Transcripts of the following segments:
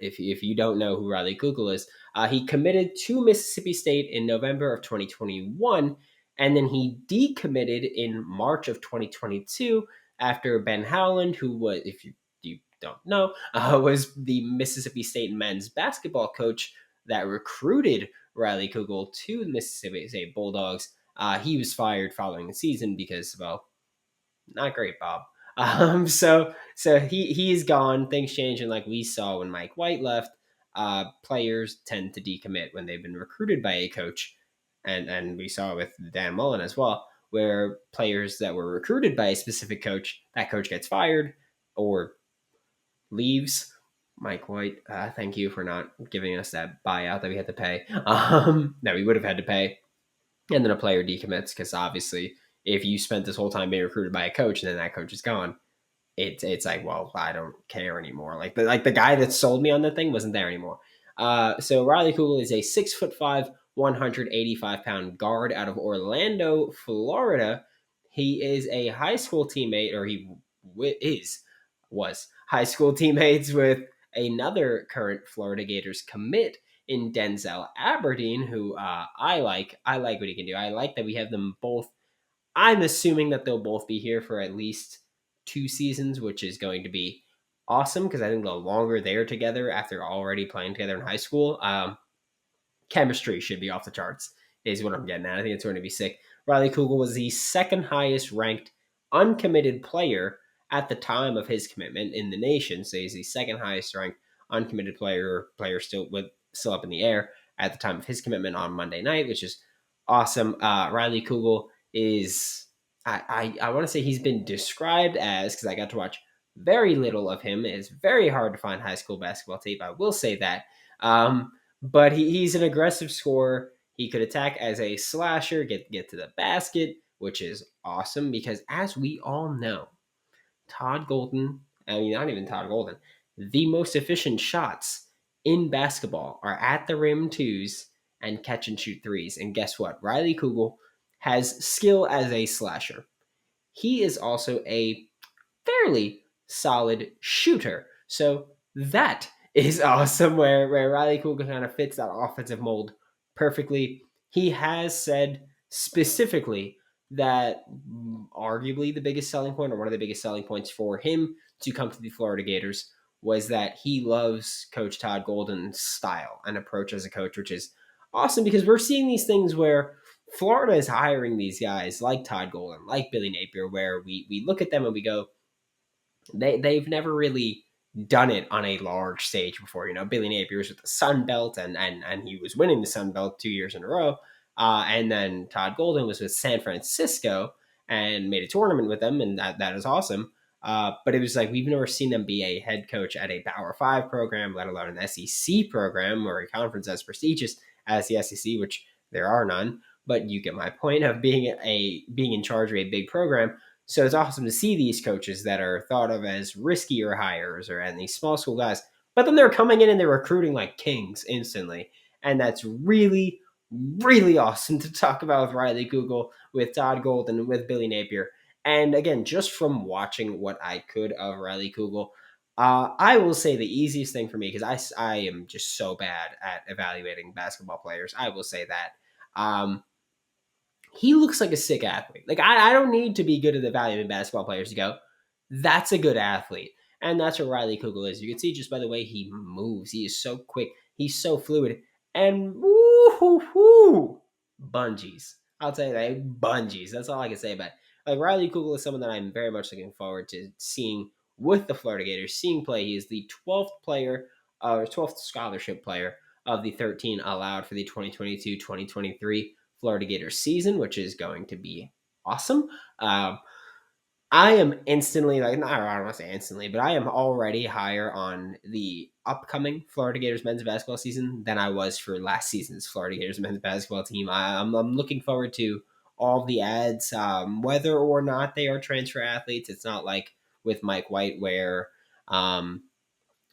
if you don't know who Riley Kugel is, he committed to Mississippi State in November of 2021, and then he decommitted in March of 2022 after Ben Howland, who was, if you don't know, was the Mississippi State men's basketball coach that recruited Riley Kugel to the Mississippi State Bulldogs. He was fired following the season because, well, not great, Bob. So he's gone. Things change, and like we saw when Mike White left, players tend to decommit when they've been recruited by a coach, and we saw with Dan Mullen as well, where players that were recruited by a specific coach, that coach gets fired or leaves. Mike White, thank you for not giving us that buyout that we had to pay. That we would have had to pay, and then a player decommits because obviously, if you spent this whole time being recruited by a coach and then that coach is gone, it's like, well, I don't care anymore. Like the guy that sold me on the thing wasn't there anymore. So Riley Kugel is a 6'5", 185-pound guard out of Orlando, Florida. He is a high school teammate, or he was high school teammates with another current Florida Gators commit in Denzel Aberdeen, who I like. I like what he can do. I like that we have them both. I'm assuming that they'll both be here for at least 2 seasons, which is going to be awesome because I think the longer they're together after already playing together in high school, chemistry should be off the charts, is what I'm getting at. I think it's going to be sick. Riley Kugel was the second highest ranked uncommitted player at the time of his commitment in the nation. So he's the second highest ranked uncommitted player still up in the air at the time of his commitment on Monday night, which is awesome. Riley Kugel is, I want to say he's been described as, because I got to watch very little of him. It's very hard to find high school basketball tape. I will say that. But he's an aggressive scorer. He could attack as a slasher, get to the basket, which is awesome because, as we all know, Todd Golden, I mean, not even Todd Golden, the most efficient shots in basketball are at the rim twos and catch and shoot threes. And guess what? Riley Kugel has skill as a slasher. He is also a fairly solid shooter. So that is awesome where Riley Kugel kind of fits that offensive mold perfectly. He has said specifically that arguably the biggest selling point, or one of the biggest selling points for him to come to the Florida Gators, was that he loves Coach Todd Golden's style and approach as a coach, which is awesome because we're seeing these things where Florida is hiring these guys like Todd Golden, like Billy Napier, where we look at them and we go, they've never really done it on a large stage before. You know, Billy Napier was with the Sun Belt, and he was winning the Sun Belt 2 years in a row. And then Todd Golden was with San Francisco and made a tournament with them, and that is awesome. But it was like, we've never seen them be a head coach at a Power 5 program, let alone an SEC program or a conference as prestigious as the SEC, which there are none. But you get my point of being in charge of a big program. So it's awesome to see these coaches that are thought of as riskier hires and these small school guys, but then they're coming in and they're recruiting like kings instantly. And that's really, really awesome to talk about with Riley Kugel, with Todd Golden, with Billy Napier. And again, just from watching what I could of Riley Kugel, I will say the easiest thing for me, because I am just so bad at evaluating basketball players. I will say that. He looks like a sick athlete. Like, I don't need to be good at evaluating basketball players to go, that's a good athlete. And that's what Riley Kugel is. You can see just by the way he moves. He is so quick. He's so fluid. And woo-hoo-hoo, bungees. I'll tell you that, bungees. That's all I can say about it. Like, Riley Kugel is someone that I'm very much looking forward to seeing with the Florida Gators, seeing play. He is the 12th scholarship player of the 13 allowed for the 2022-2023 Florida Gators season, which is going to be awesome. I am instantly, like, I don't want to say instantly, but I am already higher on the upcoming Florida Gators men's basketball season than I was for last season's Florida Gators men's basketball team. I'm looking forward to all the ads, whether or not they are transfer athletes. It's not like with Mike White where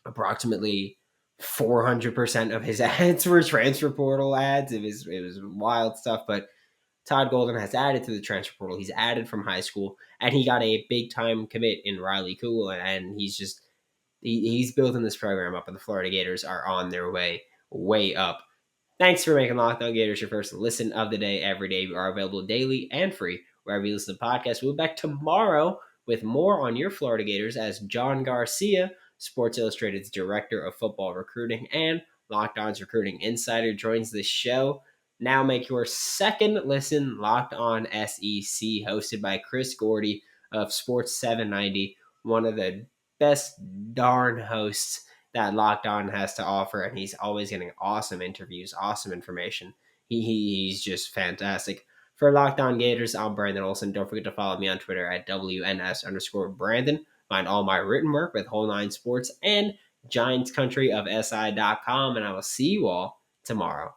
approximately 400% of his ads were transfer portal ads. It was wild stuff, but Todd Golden has added to the transfer portal. He's added from high school, and he got a big time commit in Riley Kugel, and he's just he's building this program up, and the Florida Gators are on their way up. Thanks for making Locked On Gators your first listen of the day every day. We are available daily and free wherever you listen to podcasts. We'll be back tomorrow with more on your Florida Gators as John Garcia, Sports Illustrated's Director of Football Recruiting and Locked On's Recruiting Insider, joins the show. Now make your second listen Locked On SEC, hosted by Chris Gordy of Sports 790, one of the best darn hosts that Locked On has to offer, and he's always getting awesome interviews, awesome information. He's just fantastic. For Locked On Gators, I'm Brandon Olson. Don't forget to follow me on Twitter at WNS_Brandon. Find all my written work with Whole Nine Sports and GiantsCountryofSI.com, and I will see you all tomorrow.